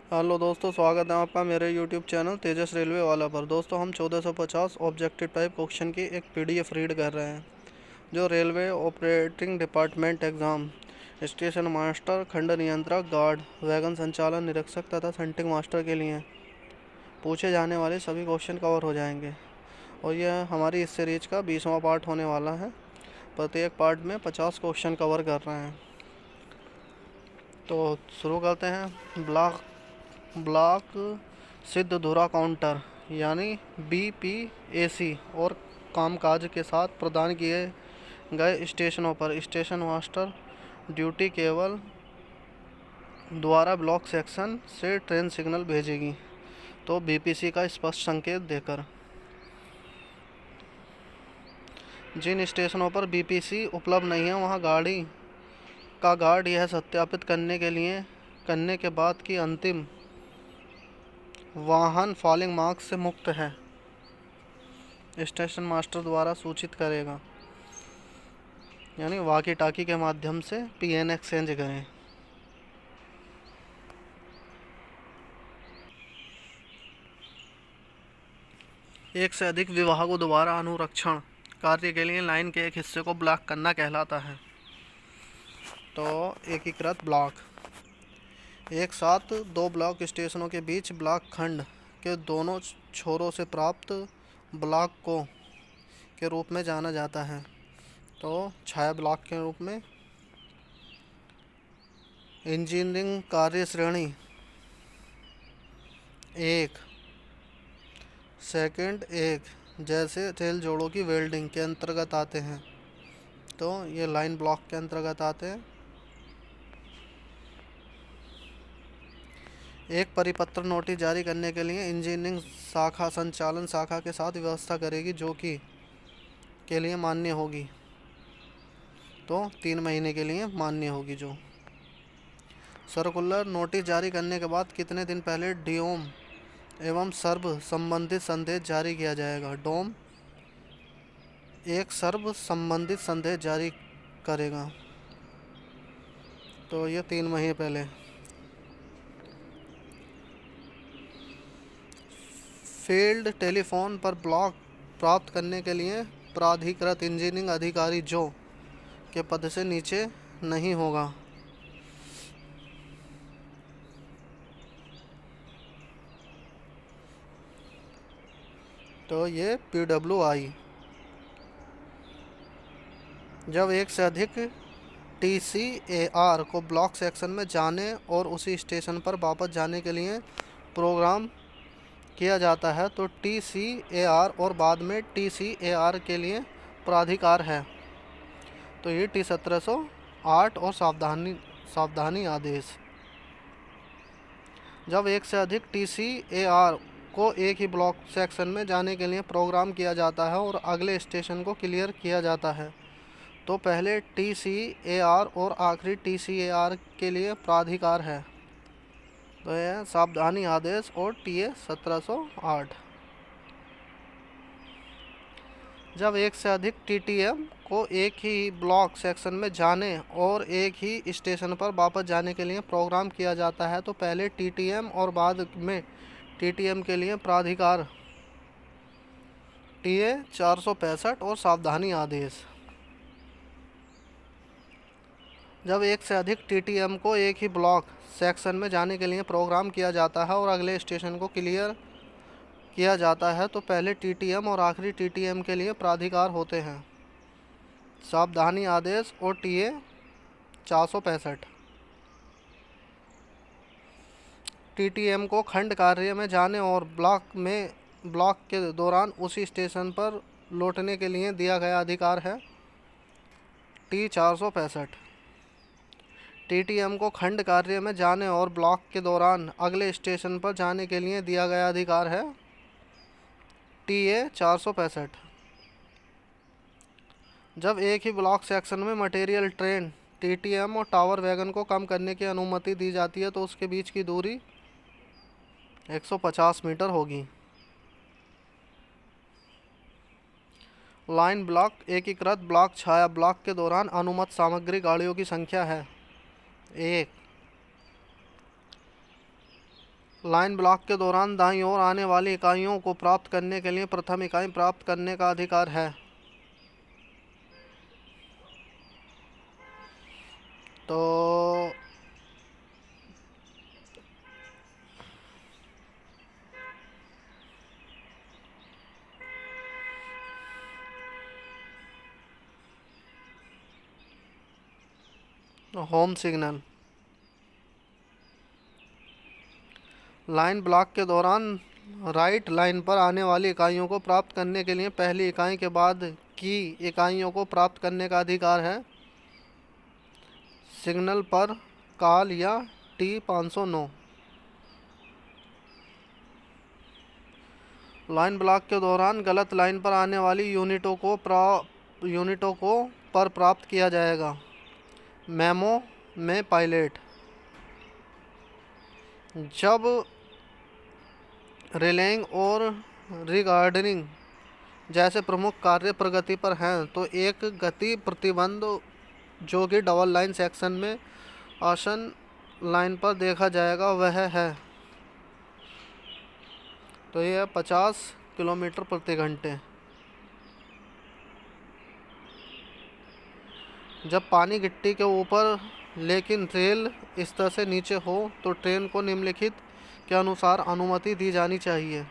Hello दोस्तों, स्वागत है आपका मेरे यूट्यूब चैनल तेजस रेलवे वाला पर। दोस्तों, हम 1450 ऑब्जेक्टिव टाइप क्वेश्चन की एक पीडीएफ रीड कर रहे हैं जो railway operating department exam, station master, खंड नियंत्रक, गार्ड, वैगन संचालन निरीक्षक तथा सेंटिंग मास्टर के लिए पूछे जाने वाले सभी क्वेश्चन कवर हो जाएंगे। और यह हमारी इस सीरीज का 20वां पार्ट होने वाला है। प्रत्येक पार्ट में 50 क्वेश्चन कवर कर रहे हैं। तो शुरू करते हैं। ब्लॉक सिद्ध धुरा काउंटर यानी BPAC और कामकाज के साथ प्रदान किए गए स्टेशनों पर स्टेशन मास्टर ड्यूटी केबल द्वारा ब्लॉक सेक्शन से ट्रेन सिग्नल भेजेगी, तो BPC का स्पष्ट संकेत देकर। जिन स्टेशनों पर BPC उपलब्ध नहीं है वहां गाड़ी का गार्ड यह सत्यापित करने के बाद कि अंतिम वाहन फॉलिंग मार्क्स से मुक्त है, स्टेशन मास्टर द्वारा सूचित करेगा, यानी वाकी टाकी के माध्यम से PN एक्सचेंज करें। एक से अधिक विभागों द्वारा अनुरक्षण कार्य के लिए लाइन के एक हिस्से को ब्लॉक करना कहलाता है। तो एकीकृत ब्लॉक एक साथ दो ब्लॉक स्टेशनों के बीच ब्लॉक खंड के दोनों छोरों से प्राप्त ब्लॉक को के रूप में जाना जाता है। तो छाया ब्लॉक के रूप में। इंजीनियरिंग कार्य श्रेणी एक, सेकंड एक जैसे रेल जोड़ों की वेल्डिंग के अंतर्गत आते हैं, तो ये लाइन ब्लॉक के अंतर्गत आते हैं। एक परिपत्र नोटिस जारी करने के लिए इंजीनियरिंग शाखा संचालन शाखा के साथ व्यवस्था करेगी जो कि के लिए मान्य होगी, तो 3 महीने के लिए मान्य होगी। जो सर्कुलर नोटिस जारी करने के बाद कितने दिन पहले डोम एवं सर्व संबंधित संदेश जारी किया जाएगा। डोम एक सर्व संबंधित संदेश जारी करेगा, तो ये 3 महीने पहले। फील्ड टेलीफोन पर ब्लॉक प्राप्त करने के लिए प्राधिकृत इंजीनियरिंग अधिकारी जो के पद से नीचे नहीं होगा। तो ये PWI। जब एक से अधिक TCAR को ब्लॉक सेक्शन में जाने और उसी स्टेशन पर वापस जाने के लिए प्रोग्राम किया जाता है, तो TCAR और बाद में TCAR के लिए प्राधिकार है। तो ये T1708 और सावधानी आदेश। जब एक से अधिक TCAR को एक ही ब्लॉक सेक्शन में जाने के लिए प्रोग्राम किया जाता है और अगले स्टेशन को क्लियर किया जाता है, तो पहले TCAR और आखिरी TCAR के लिए प्राधिकार है। तो यह सावधानी आदेश और TA 1708। जब एक से अधिक TTM को एक ही ब्लॉक सेक्शन में जाने और एक ही स्टेशन पर वापस जाने के लिए प्रोग्राम किया जाता है, तो पहले TTM और बाद में TTM के लिए प्राधिकार TA 465 और सावधानी आदेश। जब एक से अधिक TTM को एक ही ब्लॉक सेक्शन में जाने के लिए प्रोग्राम किया जाता है और अगले स्टेशन को क्लियर किया जाता है, तो पहले TTM और आखिरी TTM के लिए प्राधिकार होते हैं सावधानी आदेश और TA 465। TTM को खंड कार्य में जाने और ब्लॉक के दौरान उसी स्टेशन पर लौटने के लिए दिया गया अधिकार है T 465। TTM को खंड कार्य में जाने और ब्लॉक के दौरान अगले स्टेशन पर जाने के लिए दिया गया अधिकार है TA 465। जब एक ही ब्लॉक सेक्शन में मटेरियल ट्रेन TTM और टावर वैगन को कम करने की अनुमति दी जाती है, तो उसके बीच की दूरी 150 मीटर होगी। लाइन ब्लॉक एकीकृत ब्लॉक छाया ब्लॉक के दौरान अनुमत सामग्री गाड़ियों की संख्या है 1। लाइन ब्लॉक के दौरान दाईं ओर आने वाली इकाइयों को प्राप्त करने के लिए प्रथम इकाई प्राप्त करने का अधिकार है। तो होम सिग्नल। लाइन ब्लॉक के दौरान राइट लाइन पर आने वाली इकाइयों को प्राप्त करने के लिए पहली इकाई के बाद की इकाइयों को प्राप्त करने का अधिकार है। सिग्नल पर कॉल या T509। लाइन ब्लॉक के दौरान गलत लाइन पर आने वाली यूनिटों को पर प्राप्त किया जाएगा। मेमो में पायलट। जब रिलेइंग और रिगार्डिंग जैसे प्रमुख कार्य प्रगति पर हैं तो एक गति प्रतिबंध जो कि डबल लाइन सेक्शन में आसन लाइन पर देखा जाएगा वह है, तो यह 50 किलोमीटर प्रति घंटे। जब पानी गिट्टी के ऊपर लेकिन रेल स्तर से नीचे हो तो ट्रेन को निम्नलिखित के अनुसार अनुमति दी जानी चाहिए।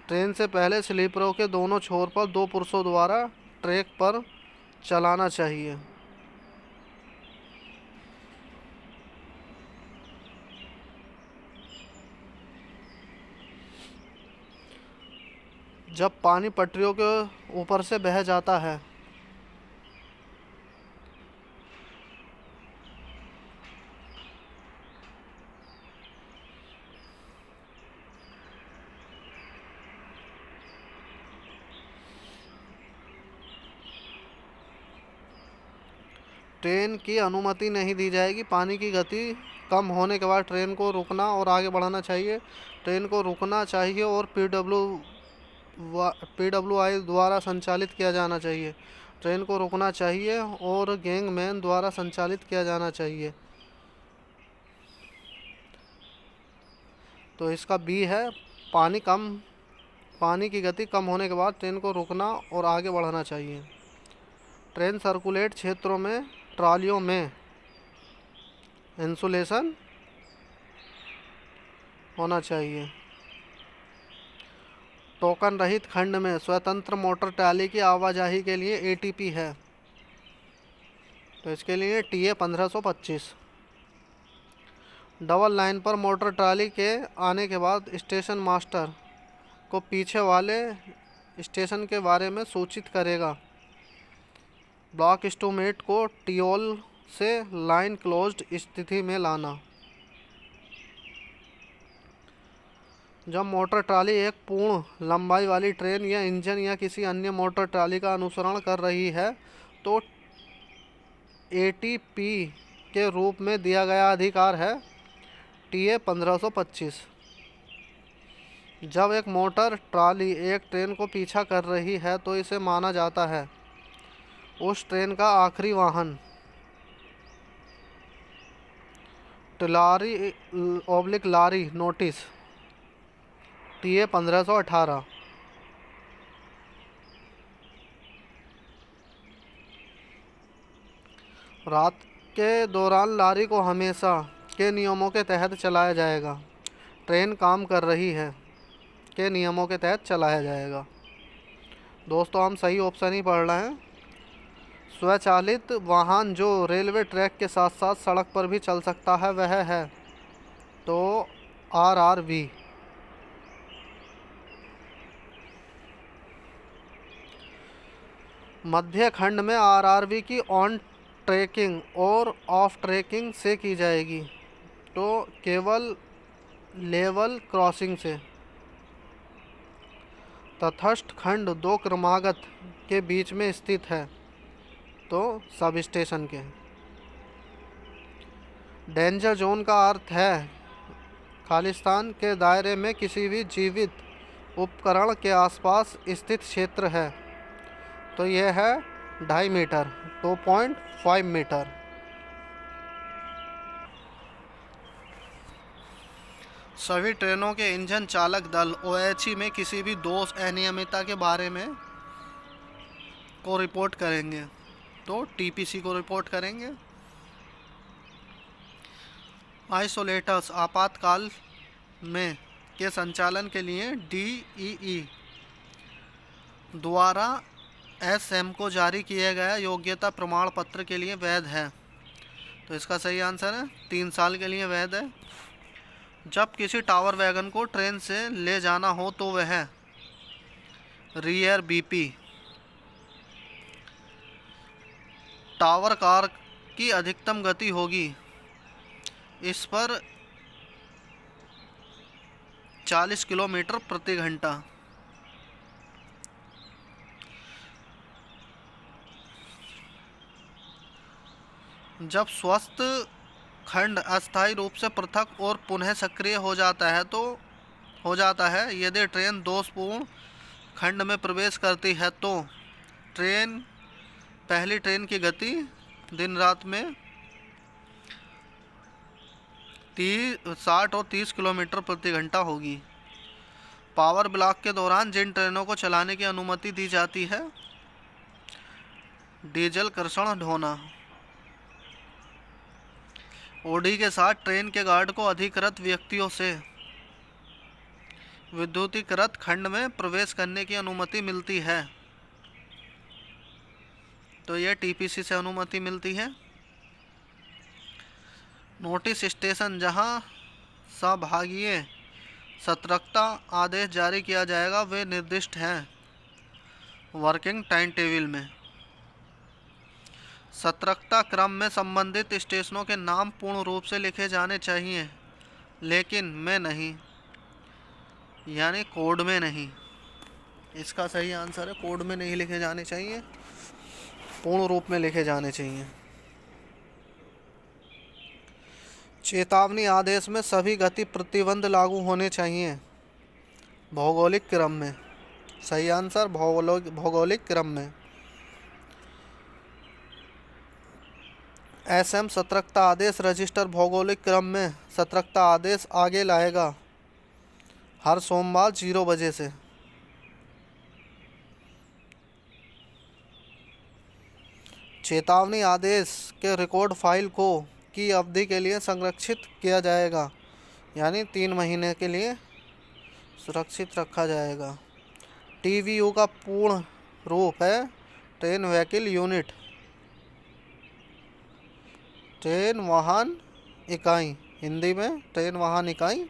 ट्रेन से पहले स्लीपरों के दोनों छोर पर 2 पुरुषों द्वारा ट्रैक पर चलाना चाहिए। जब पानी पटरियों के ऊपर से बह जाता है ट्रेन की अनुमति नहीं दी जाएगी। पानी की गति कम होने के बाद ट्रेन को रुकना और आगे बढ़ना चाहिए। ट्रेन को रुकना चाहिए और PWI द्वारा संचालित किया जाना चाहिए। ट्रेन को रुकना चाहिए और गैंगमैन द्वारा संचालित किया जाना चाहिए। तो इसका बी है पानी की गति कम होने के बाद ट्रेन को रुकना और आगे बढ़ना चाहिए। ट्रेन सर्कुलेट क्षेत्रों में ट्रालियों में इंसुलेशन होना चाहिए। टोकन रहित खंड में स्वतंत्र मोटर ट्राली की आवाजाही के लिए ATP है, तो इसके लिए TA 1525। डबल लाइन पर मोटर ट्राली के आने के बाद स्टेशन मास्टर को पीछे वाले स्टेशन के बारे में सूचित करेगा। ब्लॉक एस्टिमेट को टियोल से लाइन क्लोज्ड स्थिति में लाना। जब मोटर ट्राली एक पूर्ण लंबाई वाली ट्रेन या इंजन या किसी अन्य मोटर ट्राली का अनुसरण कर रही है तो ATP के रूप में दिया गया अधिकार है TA 1525। जब एक मोटर ट्राली एक ट्रेन को पीछा कर रही है तो इसे माना जाता है उस ट्रेन का आखिरी वाहन। लारी नोटिस TA 1518। रात के दौरान लारी को हमेशा के नियमों के तहत चलाया जाएगा। ट्रेन काम कर रही है के नियमों के तहत चलाया जाएगा। दोस्तों हम सही ऑप्शन ही पढ़ रहे हैं। स्वचालित वाहन जो रेलवे ट्रैक के साथ साथ सड़क पर भी चल सकता है वह है तो RRV। मध्य खंड में RRV की ऑन ट्रैकिंग और ऑफ ट्रैकिंग से की जाएगी तो केवल लेवल क्रॉसिंग से। तटस्थ खंड 2 क्रमागत के बीच में स्थित है तो सब स्टेशन के। डेंजर जोन का अर्थ है खालिस्तान के दायरे में किसी भी जीवित उपकरण के आसपास स्थित क्षेत्र है तो यह है 2.5 मीटर 2.5 मीटर। सभी ट्रेनों के इंजन चालक दल ओएचई में किसी भी दोष अनियमितता के बारे में को रिपोर्ट करेंगे, तो टीपीसी को रिपोर्ट करेंगे। आइसोलेटर्स आपातकाल में के संचालन के लिए डीईई द्वारा एसएम को जारी किया गया योग्यता प्रमाण पत्र के लिए वैध है, तो इसका सही आंसर है 3 साल के लिए वैध है। जब किसी टावर वैगन को ट्रेन से ले जाना हो तो वह रियर बीपी टावर कार की अधिकतम गति होगी, इस पर 40 किलोमीटर प्रति घंटा। जब स्वस्थ खंड अस्थायी रूप से पृथक और पुनः सक्रिय हो जाता है यदि ट्रेन दोषपूर्ण खंड में प्रवेश करती है तो पहली ट्रेन की गति दिन रात में 60 और 30 किलोमीटर प्रति घंटा होगी। पावर ब्लॉक के दौरान जिन ट्रेनों को चलाने की अनुमति दी जाती है, डीजल कर्षण ढोना। ओडी के साथ ट्रेन के गार्ड को अधिकृत व्यक्तियों से विद्युतीकृत खंड में प्रवेश करने की अनुमति मिलती है, तो यह टीपीसी से अनुमति मिलती है। नोटिस स्टेशन जहां सहभागीय सतर्कता आदेश जारी किया जाएगा वे निर्दिष्ट हैं वर्किंग टाइम टेबल में। सतर्कता क्रम में संबंधित स्टेशनों के नाम पूर्ण रूप से लिखे जाने चाहिए, लेकिन में नहीं, यानी कोड में नहीं। इसका सही आंसर है कोड में नहीं लिखे जाने चाहिए, पूर्ण रूप में लिखे जाने चाहिए। चेतावनी आदेश में सभी गति प्रतिबंध लागू होने चाहिए भौगोलिक क्रम में। सही आंसर भौगोलिक क्रम में। एसएम सतर्कता आदेश रजिस्टर भौगोलिक क्रम में सतर्कता आदेश आगे लाएगा हर सोमवार 0 बजे से। चेतावनी आदेश के रिकॉर्ड फाइल को की अवधि के लिए संरक्षित किया जाएगा, यानी 3 महीने के लिए सुरक्षित रखा जाएगा। टीवीयू का पूर्ण रूप है ट्रेन व्हीकल यूनिट, ट्रेन वाहन इकाई। हिंदी में ट्रेन वाहन इकाई,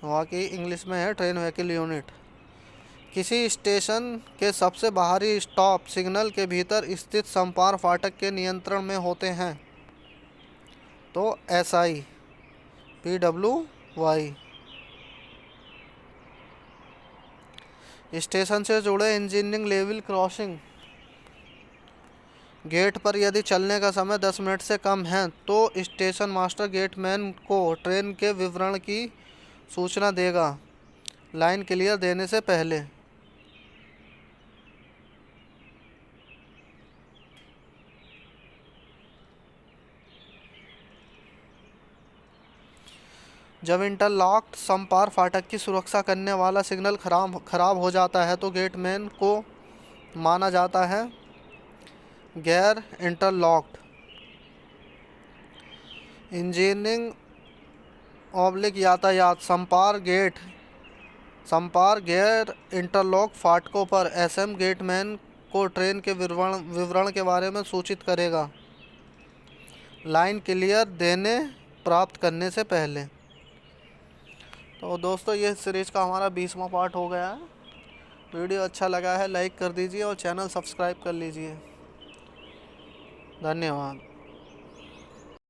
बाकी इंग्लिश में है ट्रेन व्हीकल यूनिट। किसी स्टेशन के सबसे बाहरी स्टॉप सिग्नल के भीतर स्थित संपार फाटक के नियंत्रण में होते हैं, तो एसआई PWY। स्टेशन से जुड़े इंजीनियरिंग लेवल क्रॉसिंग गेट पर यदि चलने का समय 10 मिनट से कम है तो स्टेशन मास्टर गेटमैन को ट्रेन के विवरण की सूचना देगा लाइन क्लियर देने से पहले। जब इंटरलॉक्ड संपार फाटक की सुरक्षा करने वाला सिग्नल खराब हो जाता है तो गेटमैन को माना जाता है गैर इंटरलॉक्ड। इंजीनियरिंग यातायात संपार गैर इंटरलॉक फाटकों पर एसएम गेटमैन को ट्रेन के विवरण के बारे में सूचित करेगा लाइन क्लियर देने प्राप्त करने से पहले। तो दोस्तों ये सीरीज का हमारा 20वां पार्ट हो गया है। वीडियो अच्छा लगा है लाइक कर दीजिए और चैनल सब्सक्राइब कर लीजिए। धन्यवाद।